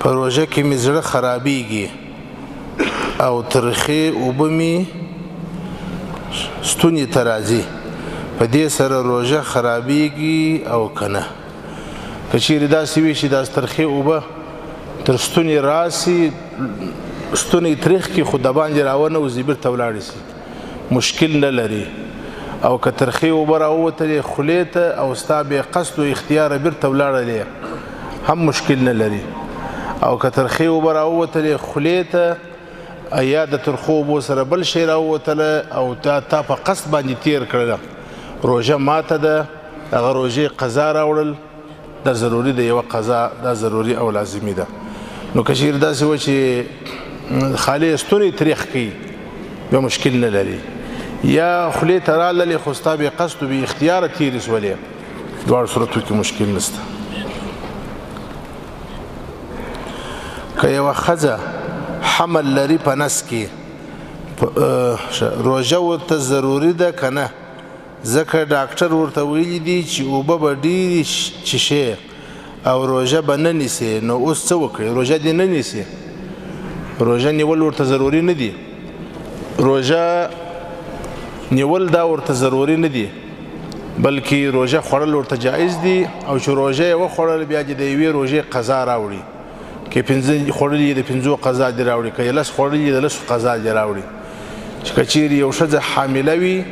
په روژه کې مې زړه خرابېږي او ترخې اوبه مې ستوني ته راځي، په دې سره روژه خرابېږي او که نه؟ که چیرې داسې وي چې دا ترخې اوبه تر ستوني راسي، ستونی تریخ کې خو د باندې راونوځي بیرته ولاړې سي، مشکل نه لري. او که ترخې اوبه راووتلې خولې ته او ستا بې قصد و اختیاره بیرته ولاړلې هم مشکل نه لري. او که ترخې اوبه راووتلې خولې ته یا د ترخو اوبو سره بل شی راووتله او تا په قصد باندې تیر کړله، روژه ماته ده. هغه روژې قضا راوړل دا ضروري ده، یوه قضا دا ضروري او لازمي ده. نو که چیرې داسې و چې خالي ستونی تریخ کوي بیا مشکل نه لري، یا خولې ته راللې خو ستا بې قصد و بې اختیاره تېرې سولې، دواړو صورتو کې مشکل نشته. که یوه ښځه حمل لري په نس کې، روژه ورته ضروري ده که نه؟ ځکه ډاکټر ورته ویلي دي چې اوبه به ډېرې څښې او روژه به نه نیسي، نو اوس څه وکړي؟ روژه دې نه نیسي، روژه نیول ورته ضروري نه دي. روژه نیول دا ورته ضروري نه دي، بلکې روژه خوړل ورته جایز دي. او چې روژه یې وخوړل بیا دې د یوې روژې قضا راوړي، که پنځه خوړلي د پنځو قضا دې راوړي، که یې لس خوړلي د لسو قضا دې راوړي. چې که چیرې یو ښځه حامله وي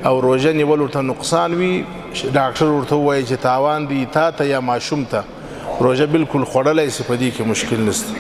او روژه نیول ورته نقصان وي، ډاکټر ورته ووایي چې تاوان دی تا ته یا ماشوم ته، روژه بالکل خوړلی سي، په دې کې مشکل نشته.